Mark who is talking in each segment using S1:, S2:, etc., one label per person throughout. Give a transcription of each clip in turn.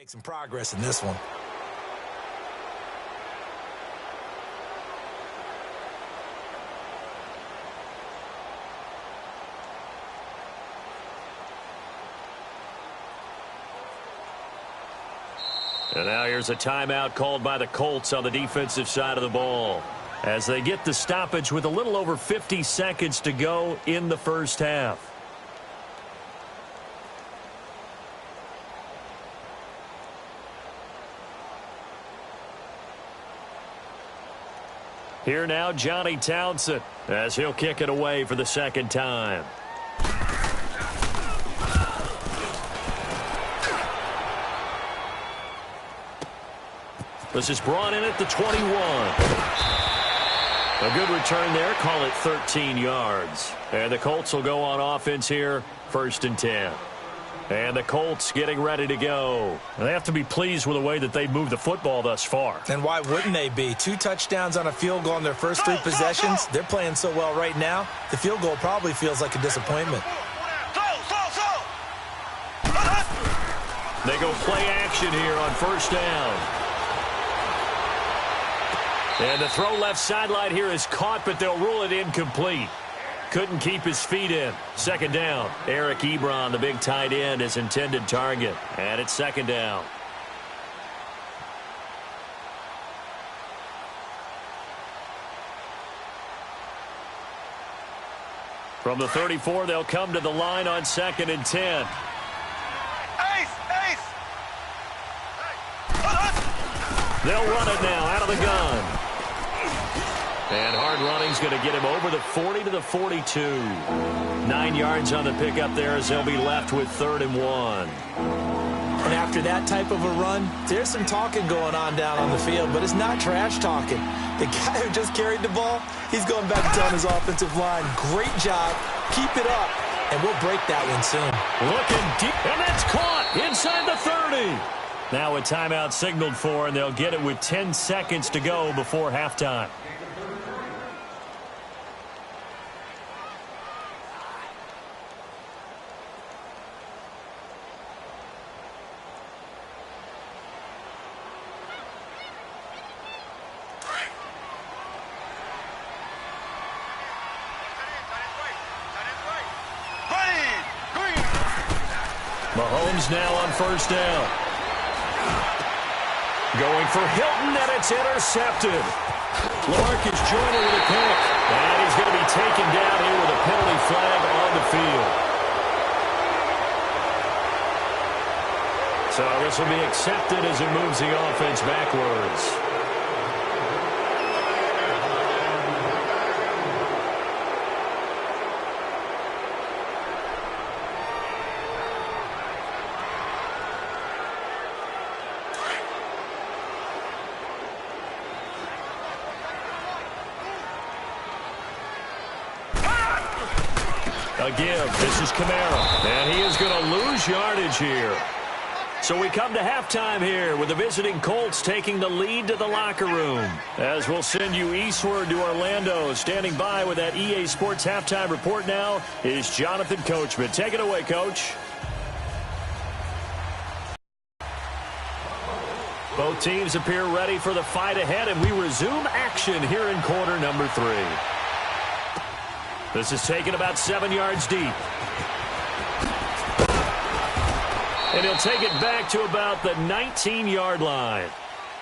S1: make some progress in this one.
S2: And now here's a timeout called by the Colts on the defensive side of the ball, as they get the stoppage with a little over 50 seconds to go in the first half. Here now, Johnny Townsend, as he'll kick it away for the second time. This is brought in at the 21. A good return there. Call it 13 yards. And the Colts will go on offense here, 1st and 10. And the Colts getting ready to go. And they have to be pleased with the way that they've moved the football thus far.
S1: And why wouldn't they be? 2 touchdowns on a field goal in their first 3 possessions. They're playing so well right now, the field goal probably feels like a disappointment.
S2: They go play action here on 1st down. And the throw left sideline here is caught, but they'll rule it incomplete. Couldn't keep his feet in. 2nd down. Eric Ebron, the big tight end, his intended target. And it's 2nd down. From the 34, they'll come to the line on 2nd and 10. They'll run it now out of the gun. And hard running's going to get him over the 40 to the 42. 9 yards on the pickup there as they'll be left with 3rd and 1.
S1: And after that type of a run, there's some talking going on down on the field, but it's not trash talking. The guy who just carried the ball, he's going back to tell his offensive line, great job, keep it up, and we'll break that one soon.
S2: Looking deep, and that's caught inside the 30. Now a timeout signaled for, and they'll get it with 10 seconds to go before halftime. Mahomes now on 1st down. Going for Hilton, and it's intercepted. Clark is joining with a pick. And he's going to be taken down here with a penalty flag on the field. So this will be accepted as it moves the offense backwards. A give. This is Kamara. And he is going to lose yardage here. So we come to halftime here with the visiting Colts taking the lead to the locker room. As we'll send you eastward to Orlando. Standing by with that EA Sports halftime report now is Jonathan Coachman. Take it away, Coach. Both teams appear ready for the fight ahead, and we resume action here in quarter number 3. This is taken about 7 yards deep. And he'll take it back to about the 19-yard line.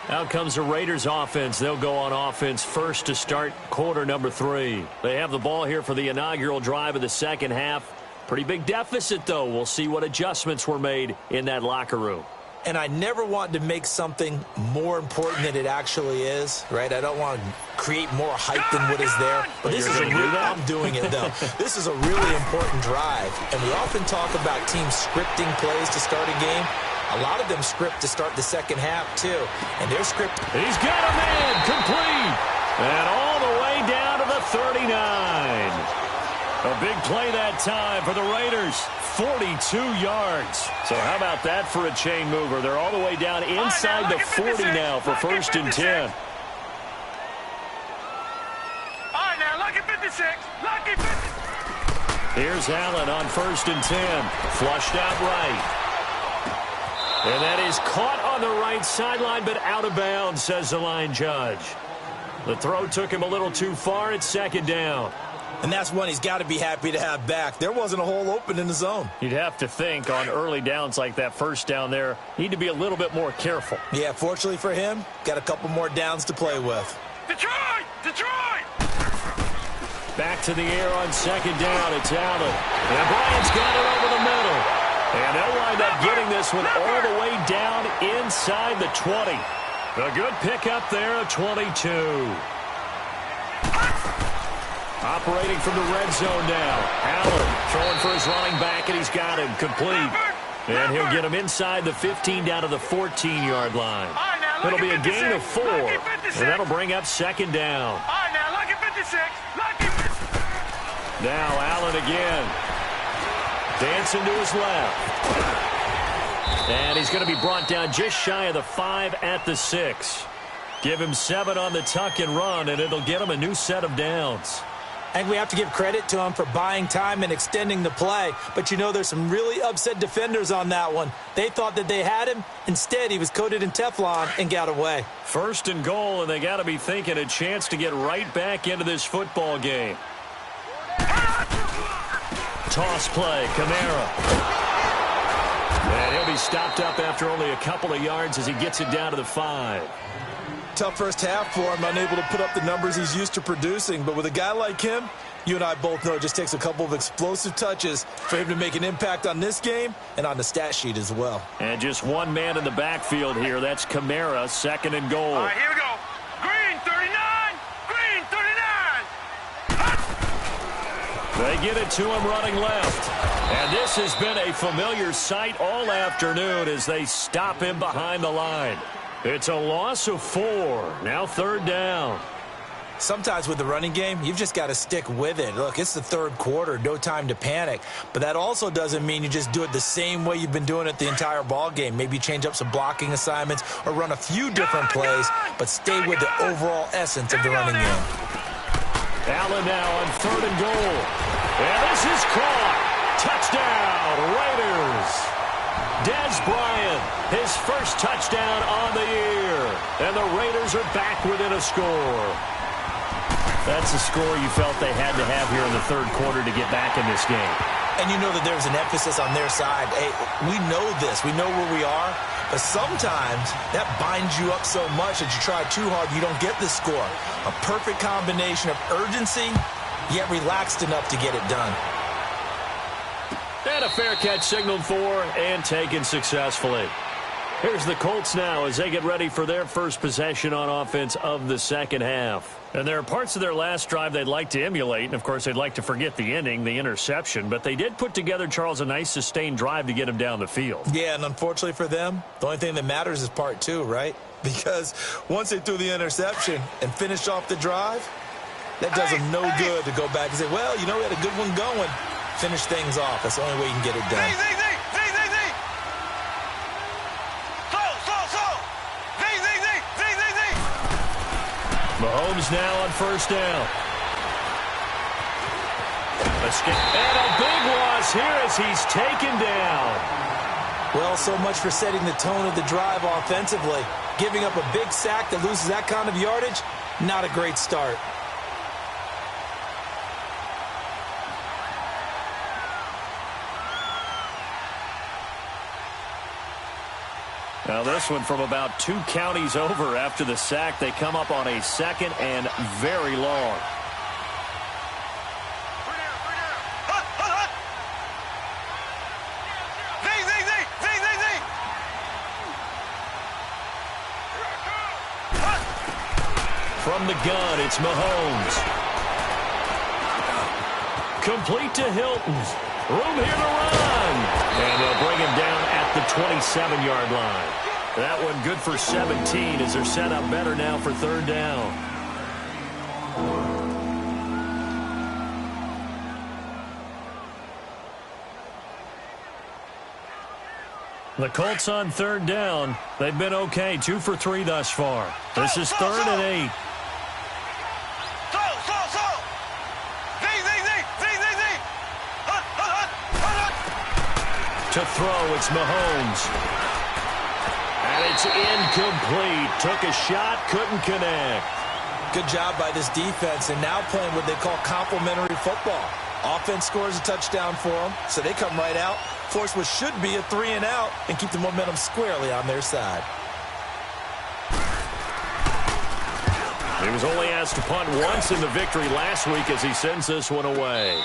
S2: Out comes the Raiders offense. They'll go on offense first to start quarter number 3. They have the ball here for the inaugural drive of the second half. Pretty big deficit, though. We'll see what adjustments were made in that locker room.
S1: And I never want to make something more important than it actually is, right? I don't want to create more hype than what is there. But this is I'm doing it, though. This is a really important drive. And we often talk about teams scripting plays to start a game. A lot of them script to start the second half, too. And they're scripting.
S2: He's got a man complete. And all the way down to the 39. A big play that time for the Raiders. 42 yards. So how about that for a chain mover? They're all the way down inside the 40 now for 1st and 10.
S3: All right, now, lucky 56. Lucky 56.
S2: Here's Allen on 1st and 10. Flushed out right. And that is caught on the right sideline, but out of bounds, says the line judge. The throw took him a little too far. It's second down.
S1: And that's one he's got to be happy to have back. There wasn't a hole open in the zone.
S2: You'd have to think on early downs like that first down there, need to be a little bit more careful.
S1: Yeah, fortunately for him, got a couple more downs to play with.
S3: Detroit! Detroit!
S2: Back to the air on second down. It's Allen. And Bryant's got it over the middle. And they'll wind up getting this one all the way down inside the 20. A good pickup there, a 22. Operating from the red zone now. Allen throwing for his running back, and he's got him complete. And he'll get him inside the 15 down to the 14-yard line. It'll be a gain of 4, and that'll bring up second down.
S3: All right, now, lucky 56. Lucky 56.
S2: Now Allen again. Dancing to his left. And he's going to be brought down just shy of the 5 at the 6. Give him 7 on the tuck and run, and it'll get him a new set of downs.
S1: I think we have to give credit to him for buying time and extending the play. But, you know, there's some really upset defenders on that one. They thought that they had him. Instead, he was coated in Teflon and got away.
S2: First and goal, and they got to be thinking a chance to get right back into this football game. Toss play, Kamara. And he'll be stopped up after only a couple of yards as he gets it down to the 5.
S1: Tough first half for him, unable to put up the numbers he's used to producing. But with a guy like him, you and I both know it just takes a couple of explosive touches for him to make an impact on this game and on the stat sheet as well.
S2: And just one man in the backfield here. That's Kamara, second and goal.
S3: All right, here we go. Green 39. Green 39.
S2: They get it to him running left. And this has been a familiar sight all afternoon as they stop him behind the line. It's a loss of 4. Now third down.
S1: Sometimes with the running game, you've just got to stick with it. Look, it's the third quarter, no time to panic. But that also doesn't mean you just do it the same way you've been doing it the entire ball game. Maybe change up some blocking assignments or run a few different plays, but stay with the overall essence of the running game.
S2: Allen now on third and goal. And this is caught. Touchdown, Raiders. Dez Bryant, his first touchdown on the year. And the Raiders are back within a score. That's a score you felt they had to have here in the third quarter to get back in this game.
S1: And you know that there's an emphasis on their side. Hey, we know this. We know where we are. But sometimes that binds you up so much that you try too hard, you don't get the score. A perfect combination of urgency, yet relaxed enough to get it done.
S2: And a fair catch signaled for and taken successfully. Here's the Colts now as they get ready for their first possession on offense of the second half. And there are parts of their last drive they'd like to emulate. And, of course, they'd like to forget the ending, the interception. But they did put together, Charles, a nice sustained drive to get him down the field.
S1: Yeah, and unfortunately for them, the only thing that matters is part 2, right? Because once they threw the interception and finished off the drive, that does them no good to go back and say, well, you know, we had a good one going. Finish things off. That's the only way you can get it done.
S2: Mahomes now on first down. And a big loss here as he's taken down.
S1: Well, so much for setting the tone of the drive offensively. Giving up a big sack that loses that kind of yardage, not a great start.
S2: Now this one from about 2 counties over after the sack. They come up on a second and very long. From the gun, it's Mahomes. Complete to Hilton. Room here to run. And they'll bring him down at the 27-yard line. That one good for 17 as they're set up better now for third down. The Colts on third down. They've been okay. 2 for 3 thus far. This is third and 8. To throw, it's Mahomes. And it's incomplete. Took a shot, couldn't connect.
S1: Good job by this defense, and now playing what they call complementary football. Offense scores a touchdown for them, so they come right out, force what should be a 3-and-out, and keep the momentum squarely on their side.
S2: He was only asked to punt once in the victory last week as he sends this one away.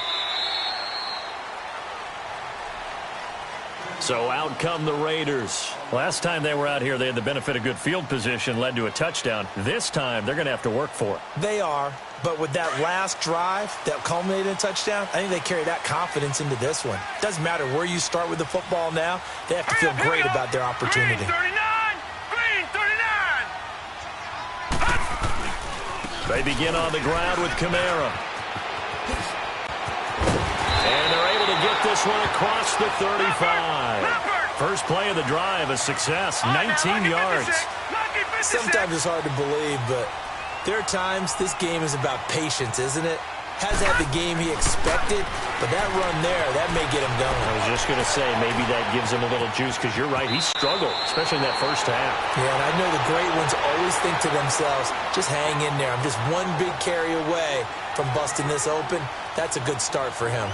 S2: So out come the Raiders.
S4: Last time they were out here, they had the benefit of good field position, led to a touchdown. This time, they're going to have to work for it.
S1: They are, but with that last drive that culminated in a touchdown, I think they carry that confidence into this one. Doesn't matter where you start with the football now, they have to feel great about their opportunity.
S3: Green 39!
S2: They begin on the ground with Kamara. And they're able to get this one across the 35. First play of the drive, a success, 19 yards.
S1: Sometimes it's hard to believe, but there are times this game is about patience, isn't it? Hasn't had the game he expected, but that run there, that may get him going.
S4: I was just going to say, maybe that gives him a little juice, because you're right, he struggled, especially in that first half.
S1: Yeah, and I know the great ones always think to themselves, just hang in there. I'm just one big carry away from busting this open. That's a good start for him.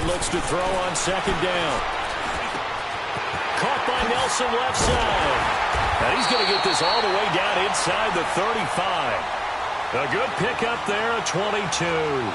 S2: Looks to throw on second down. Caught by Nelson left side. And he's going to get this all the way down inside the 35. A good pickup there at 22.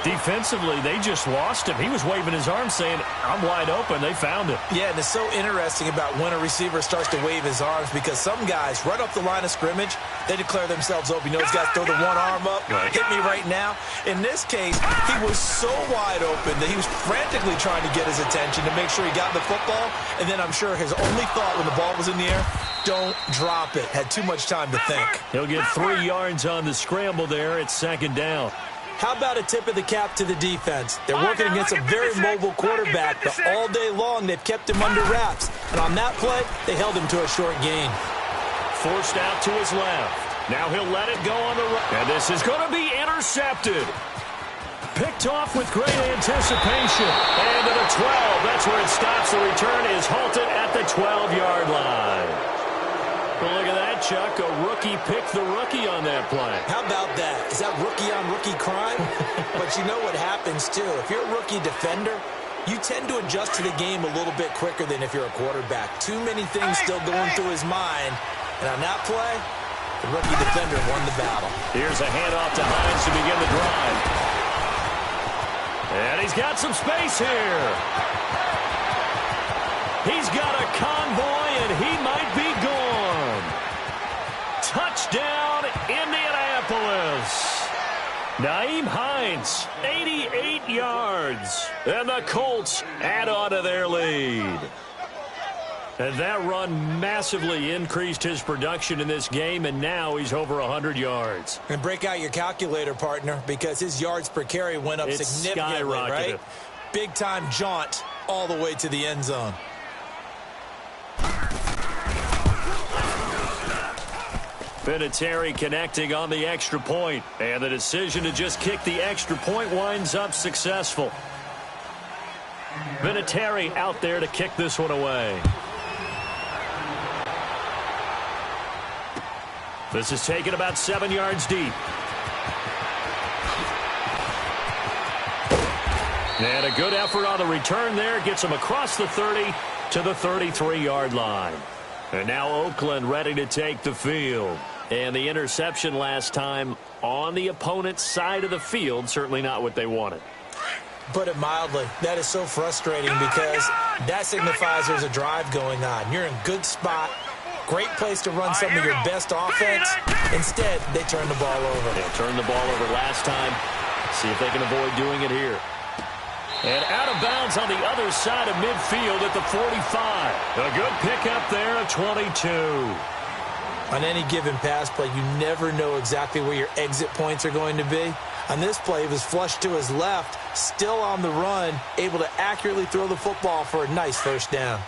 S2: Defensively, they just lost him. He was waving his arms saying, I'm wide open. They found him.
S1: Yeah, and it's so interesting about when a receiver starts to wave his arms, because some guys, right up the line of scrimmage, they declare themselves open. You know, these guys throw the one arm up, hit me right now. In this case, he was so wide open that he was frantically trying to get his attention to make sure he got the football. And then I'm sure his only thought when the ball was in the air, don't drop it. Had too much time to think.
S2: He'll get 3 yards on the scramble there at second down.
S1: How about a tip of the cap to the defense? They're working against a very mobile quarterback, but all day long they've kept him under wraps. And on that play, they held him to a short gain.
S2: Forced out to his left. Now he'll let it go on the right. And this is going to be intercepted. Picked off with great anticipation. And to the 12. That's where it stops. The return is halted at the 12-yard line. Well, look at that, Chuck. A rookie picked the rookie on that play.
S1: How about that? Is that rookie-on-rookie crime? But you know what happens, too. If you're a rookie defender, you tend to adjust to the game a little bit quicker than if you're a quarterback. Too many things still going through his mind. And on that play, the rookie defender won the battle.
S2: Here's a handoff to Hines to begin the drive. And he's got some space here. He's got a convoy, and he might be gone. Touchdown, Indianapolis. Nyheim Hines, 88 yards. And the Colts add on to their lead. And that run massively increased his production in this game, and now he's over 100 yards.
S1: And break out your calculator, partner, because his yards per carry went up significantly, right? Big-time jaunt all the way to the end zone.
S2: Vinatieri connecting on the extra point, and the decision to just kick the extra point winds up successful. Vinatieri out there to kick this one away. This is taken about 7 yards deep. And a good effort on the return there gets him across the 30 to the 33-yard line. And now Oakland ready to take the field. And the interception last time on the opponent's side of the field, certainly not what they wanted.
S1: Put it mildly, that is so frustrating because that signifies there's a drive going on. You're in a good spot, great place to run some of your best offense. Instead, they turn the ball over.
S2: They turned the ball over last time. See if they can avoid doing it here. And out of bounds on the other side of midfield at the 45. A good pickup there at 22.
S1: On any given pass play, you never know exactly where your exit points are going to be. On this play, he was flushed to his left, still on the run, able to accurately throw the football for a nice first down.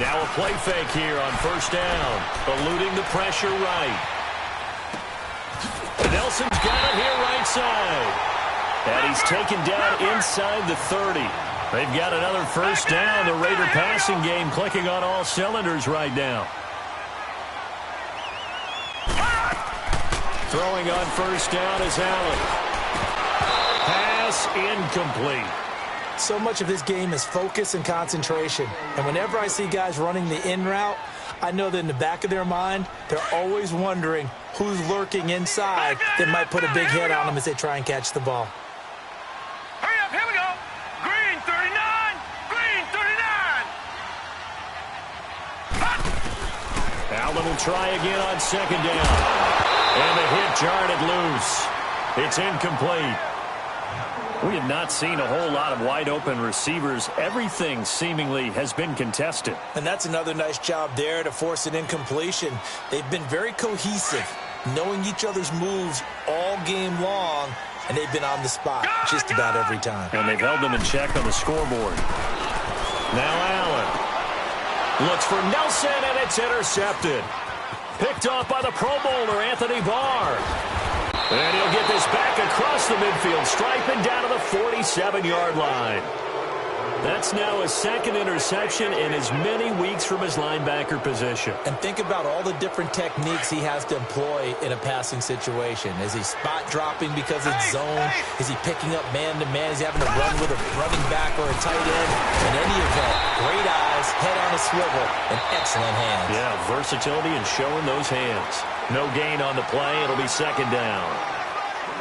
S2: Now a play fake here on first down. Eluding the pressure right. Nelson's got it here right side. And he's taken down inside the 30. They've got another first down. The Raider passing game clicking on all cylinders right now. Throwing on first down is Allen. Pass incomplete.
S1: So much of this game is focus and concentration. And whenever I see guys running the in route, I know that in the back of their mind, they're always wondering who's lurking inside that might put a big hit on them as they try and catch the ball.
S3: Hurry up, here we go. Green 39, green 39.
S2: Allen will try again on second down. And the hit jarred it loose. It's incomplete. We have not seen a whole lot of wide-open receivers. Everything seemingly has been contested.
S1: And that's another nice job there to force an incompletion. They've been very cohesive, knowing each other's moves all game long, and they've been on the spot just about every time.
S2: And they've held them in check on the scoreboard. Now Allen looks for Nelson, and it's intercepted. Picked off by the Pro Bowler, Anthony Barr. And he'll get this back across the midfield stripe and down to the 47-yard line. That's now his second interception in as many weeks from his linebacker position.
S1: And think about all the different techniques he has to employ in a passing situation. Is he spot dropping because it's zone? Is he picking up man-to-man? Is he having to run with a running back or a tight end? In any event, great eyes, head on a swivel, and excellent hands.
S2: Yeah, versatility and showing those hands. No gain on the play. It'll be second down.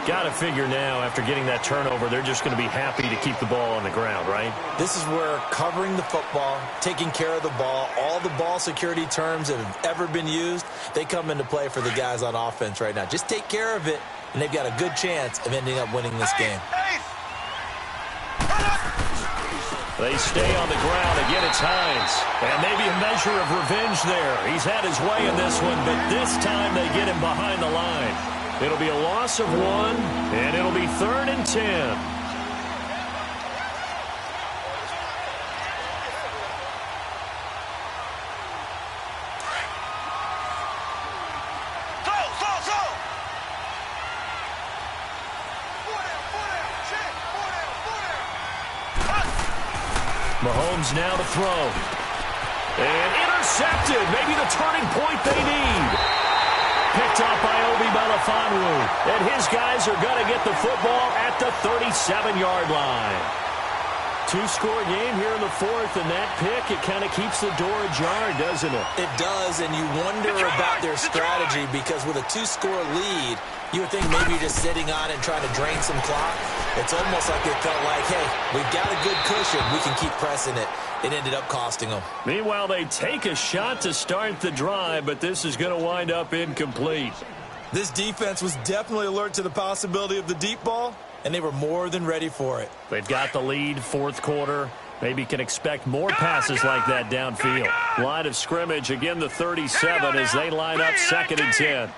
S2: Got to figure now, after getting that turnover, they're just going to be happy to keep the ball on the ground, right?
S1: This is where covering the football, taking care of the ball, all the ball security terms that have ever been used, they come into play for the guys on offense right now. Just take care of it, and they've got a good chance of ending up winning this game.
S2: They stay on the ground. Again, it's Hines. And maybe a measure of revenge there. He's had his way in this one, but this time they get him behind the line. It'll be a loss of 1, and it'll be 3rd and 10. Mahomes now to throw. And intercepted. Maybe the turning point they need. Picked up by Obi Melifonwu. And his guys are going to get the football at the 37-yard line. Two-score game here in the 4th, and that pick, it kind of keeps the door ajar, doesn't it?
S1: It does, and you wonder about their strategy because with a 2-score lead, you would think maybe you're just sitting on it and trying to drain some clock. It's almost like they felt like, hey, we've got a good cushion. We can keep pressing it. It ended up costing them.
S2: Meanwhile, they take a shot to start the drive, but this is going to wind up incomplete.
S1: This defense was definitely alert to the possibility of the deep ball, and they were more than ready for it.
S2: They've got the lead, 4th quarter. Maybe can expect more passes like that downfield. Line of scrimmage, again the 37 as they line up 2nd and 10.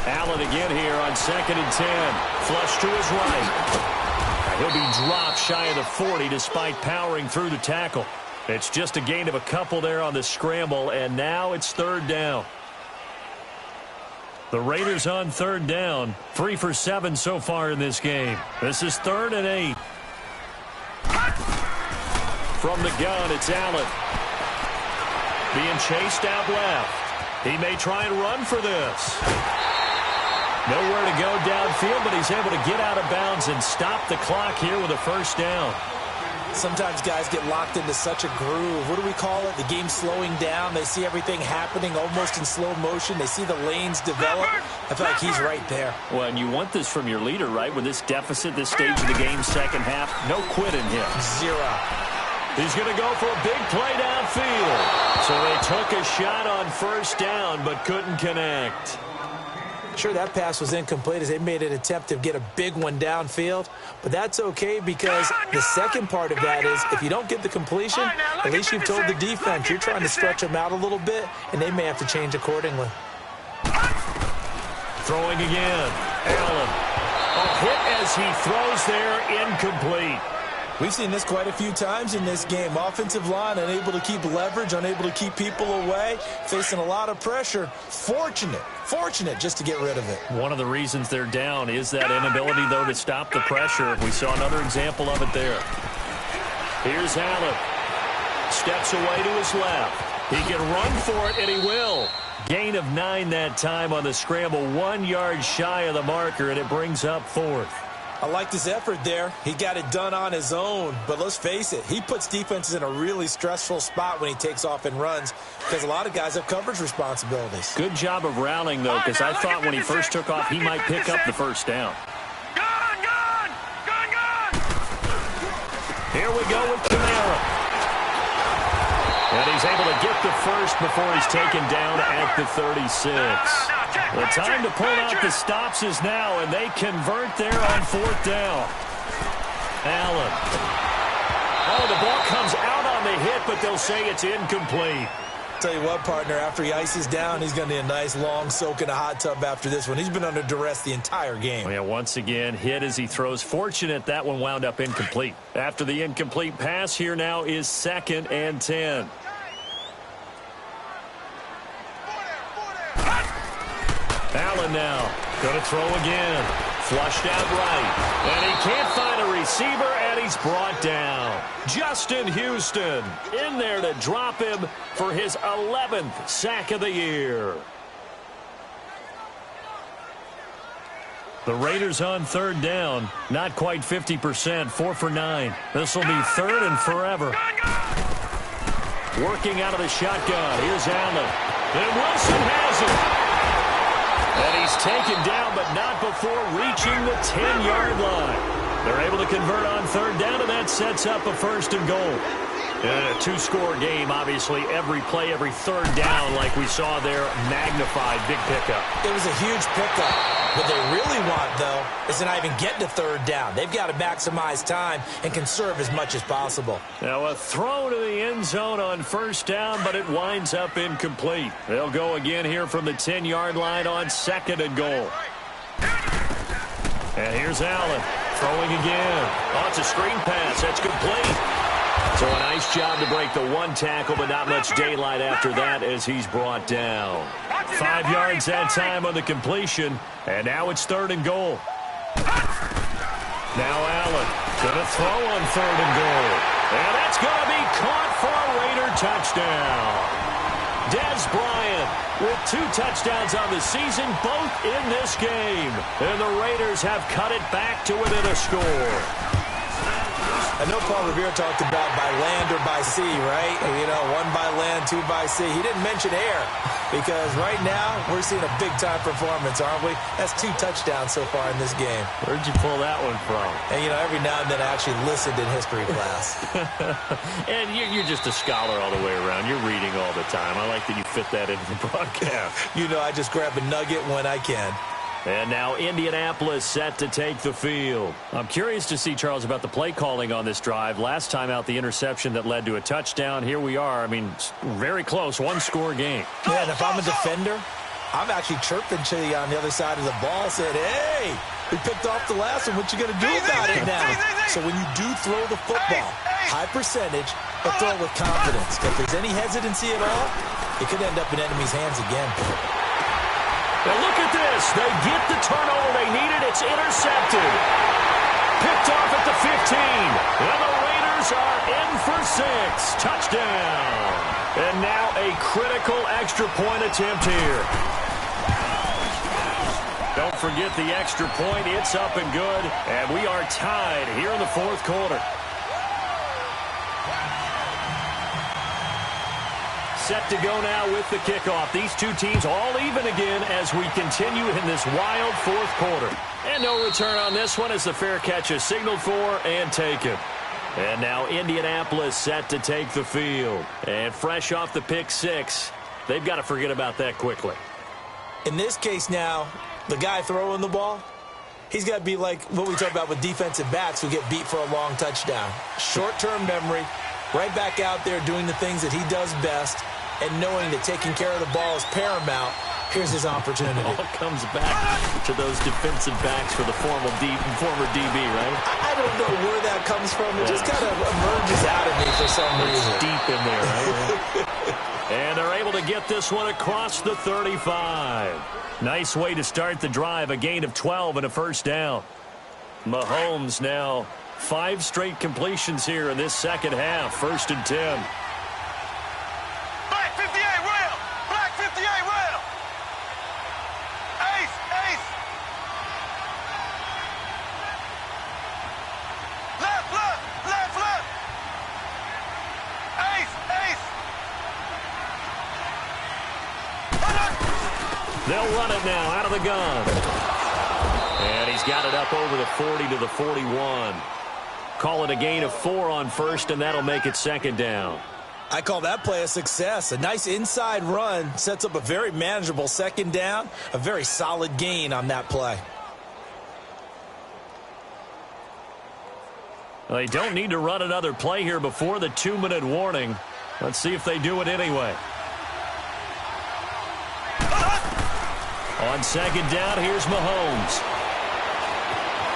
S2: Allen again here on 2nd and 10. Flush to his right. He'll be dropped shy of the 40 despite powering through the tackle. It's just a gain of a couple there on the scramble, and now it's 3rd down. The Raiders on 3rd down. 3 for 7 so far in this game. This is 3rd and 8. From the gun, it's Allen. Being chased out left. He may try and run for this. Nowhere to go downfield, but he's able to get out of bounds and stop the clock here with a 1st down.
S1: Sometimes guys get locked into such a groove. What do we call it? The game's slowing down. They see everything happening almost in slow motion. They see the lanes develop. I feel like he's right there.
S2: Well, and you want this from your leader, right? With this deficit, this stage of the game, second half, no quitting him.
S1: 0.
S2: He's going to go for a big play downfield. So they took a shot on 1st down, but couldn't connect.
S1: Sure, that pass was incomplete as they made an attempt to get a big one downfield, but that's okay because the second part of that is if you don't get the completion, at least you've told the defense you're trying to stretch them out a little bit, and they may have to change accordingly.
S2: Throwing again. Allen. A hit as he throws there, incomplete.
S1: We've seen this quite a few times in this game. Offensive line unable to keep leverage, unable to keep people away, facing a lot of pressure. Fortunate just to get rid of it.
S4: One of the reasons they're down is that inability, though, to stop the pressure. We saw another example of it there. Here's Allen. Steps away to his left. He can run for it, and he will. Gain of 9 that time on the scramble. 1 yard shy of the marker, and it brings up 4th.
S1: I like this effort there. He got it done on his own. But let's face it, he puts defenses in a really stressful spot when he takes off and runs because a lot of guys have coverage responsibilities.
S4: Good job of rallying, though, because I thought when he first took off, he might pick up the first down.
S3: Gun!
S4: Here we go with Kamara. And he's able to get the first before he's taken down at the 36. The time to pull out the stops is now, and they convert there on 4th down. Allen. Oh, the ball comes out on the hit, but they'll say it's incomplete.
S1: Tell you what, partner, after he ices down, he's going to need a nice long soak in a hot tub after this one. He's been under duress the entire game.
S4: Well, yeah, once again, hit as he throws. Fortunate that one wound up incomplete. After the incomplete pass, here now is 2nd and 10. Allen now going to throw again. Flushed out right. And he can't find a receiver, and he's brought down. Justin Houston in there to drop him for his 11th sack of the year. The Raiders on 3rd down. Not quite 50%. 4 for 9. This will be 3rd and forever. Working out of the shotgun. Here's Allen. And Wilson has it. And he's taken down, but not before reaching the 10-yard line. They're able to convert on 3rd down, and that sets up a 1st and goal. And a 2-score game, obviously, every play, every 3rd down, like we saw there, magnified, big pickup.
S1: It was a huge pickup. What they really want, though, is to not even get to 3rd down. They've got to maximize time and conserve as much as possible.
S4: Now a throw to the end zone on 1st down, but it winds up incomplete. They'll go again here from the 10-yard line on 2nd and goal. And here's Allen throwing again. Oh, it's a screen pass. That's complete. So a nice job to break the 1 tackle, but not much daylight after that as he's brought down. 5 yards that time on the completion, and now it's 3rd and goal. Now Allen going to throw on 3rd and goal. And that's going to be caught for a Raider touchdown. Dez Bryant with 2 touchdowns on the season, both in this game. And the Raiders have cut it back to within a score.
S1: I know Paul Revere talked about by land or by sea, right? You know, 1 by land, 2 by sea. He didn't mention air because right now we're seeing a big-time performance, aren't we? That's 2 touchdowns so far in this game.
S4: Where'd you pull that one from?
S1: And, you know, every now and then I actually listened in history class.
S4: And you're just a scholar all the way around. You're reading all the time. I like that you fit that into the broadcast.
S1: You know, I just grab a nugget when I can.
S4: And now Indianapolis set to take the field. I'm curious to see, Charles, about the play calling on this drive. Last time out, the interception that led to a touchdown. Here we are. I mean, very close, 1-score game.
S1: Yeah, and if I'm a defender, I'm actually chirping to you on the other side of the ball, saying, hey, we picked off the last one. What you going to do about it now? So when you do throw the football, high percentage, but throw it with confidence. If there's any hesitancy at all, it could end up in enemy's hands again.
S4: Now look at this. They get the turnover they needed. It's intercepted. Picked off at the 15. And the Raiders are in for 6. Touchdown. And now a critical extra point attempt here. Don't forget the extra point. It's up and good. And we are tied here in the 4th quarter. Set to go now with the kickoff. These 2 teams all even again as we continue in this wild 4th quarter. And no return on this one as the fair catch is signaled for and taken. And now Indianapolis set to take the field. And fresh off the pick 6, they've got to forget about that quickly.
S1: In this case now, the guy throwing the ball, he's got to be like what we talk about with defensive backs who get beat for a long touchdown. Short-term memory, right back out there doing the things that he does best, and knowing that taking care of the ball is paramount Here's his opportunity.
S2: All comes back to those defensive backs for the former DB, right?
S1: I don't know where that comes from. It just kind of emerges out of me for some reason.
S2: It's deep in there, right? And they're able to get this one across the 35. Nice way to start the drive, a gain of 12 and a first down. Mahomes now 5 straight completions here in this second half, 1st and 10.
S3: Black 58 rail. Black 58 rail. Ace. Left. Ace.
S2: They'll run it now out of the gun. And he's got it up over the 40 to the 41. Call it a gain of 4 on first, and that'll make it second down.
S1: I call that play a success. A nice inside run sets up a very manageable second down, a very solid gain on that play.
S2: They don't need to run another play here before the 2-minute warning. Let's see if they do it anyway. On second down, here's Mahomes.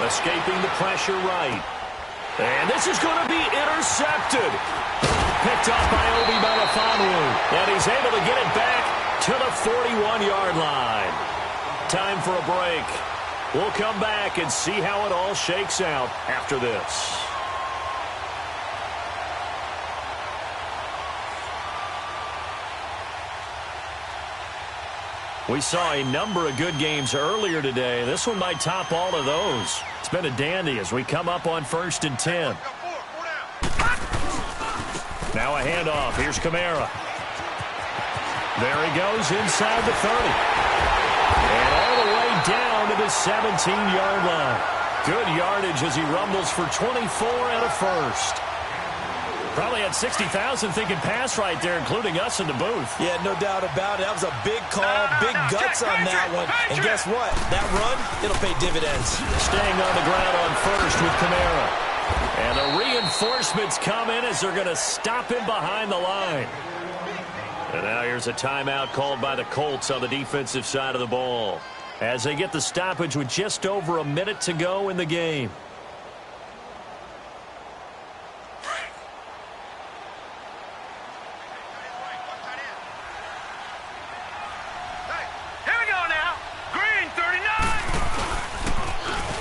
S2: Escaping the pressure right. And this is going to be intercepted. Picked off by Obi Melifonwu. And he's able to get it back to the 41-yard line. Time for a break. We'll come back and see how it all shakes out after this. We saw a number of good games earlier today. This one might top all of those. It's been a dandy as we come up on 1st and 10. Now a handoff. Here's Kamara. There he goes inside the 30. And all the way down to the 17-yard line. Good yardage as he rumbles for 24 and a first. Probably had 60,000 thinking pass right there, including us in the booth.
S1: Yeah, no doubt about it. That was a big call, big guts on that one. And guess what? That run, it'll pay dividends.
S2: Staying on the ground on first with Kamara. And the reinforcements come in as they're going to stop him behind the line. And now here's a timeout called by the Colts on the defensive side of the ball, as they get the stoppage with just over a minute to go in the game.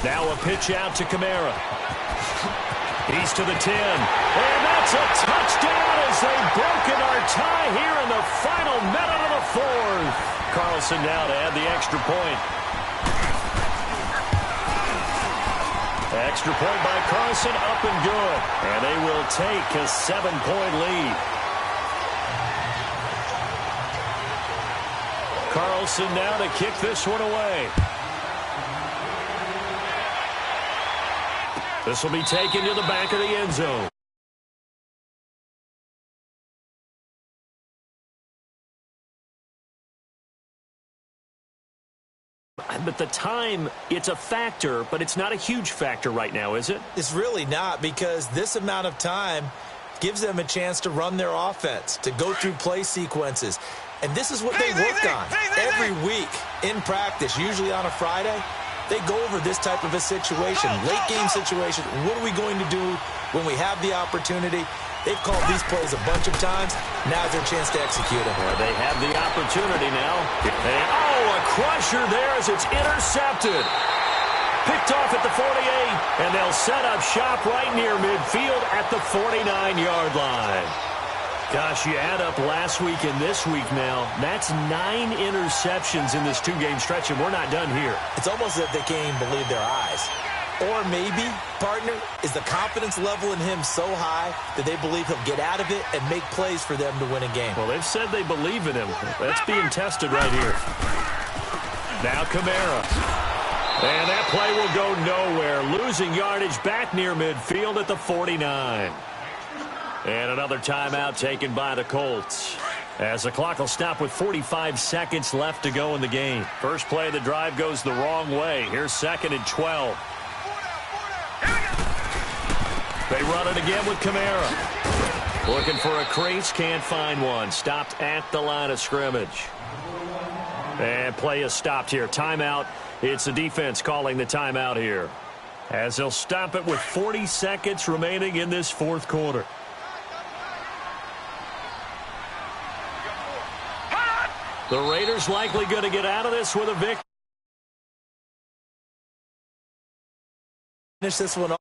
S2: Now a pitch out to Kamara. He's to the 10. And that's a touchdown as they've broken our tie here in the final minute of the fourth. Carlson now to add the extra point. Extra point by Carlson, up and good. And they will take a 7-point lead. Carlson now to kick this one away. This will be taken to the back of the end zone. But the time, it's a factor, but it's not a huge factor right now, is it?
S1: It's really not, because this amount of time gives them a chance to run their offense, to go through play sequences. And this is what they work on every week in practice, usually on a Friday. They go over this type of a situation, late game situation. What are we going to do when we have the opportunity? They've called these plays a bunch of times. Now's their chance to execute them.
S2: Well, they have the opportunity now. And, a crusher there as it's intercepted. Picked off at the 48, and they'll set up shop right near midfield at the 49-yard line. Gosh, you add up last week and this week now, that's 9 interceptions in this 2-game stretch, and we're not done here.
S1: It's almost as if they can't even believe their eyes. Or maybe, partner, is the confidence level in him so high that they believe he'll get out of it and make plays for them to win a game.
S2: Well, they've said they believe in him. That's being tested right here. Now Kamara. And that play will go nowhere. Losing yardage back near midfield at the 49. And another timeout taken by the Colts, as the clock will stop with 45 seconds left to go in the game. First play of the drive goes the wrong way. Here's 2nd and 12. They run it again with Kamara. Looking for a crease, can't find one. Stopped at the line of scrimmage. And play is stopped here. Timeout. It's the defense calling the timeout here, as they'll stop it with 40 seconds remaining in this fourth quarter. The Raiders likely going to get out of this with a victory.
S1: Finish this one off.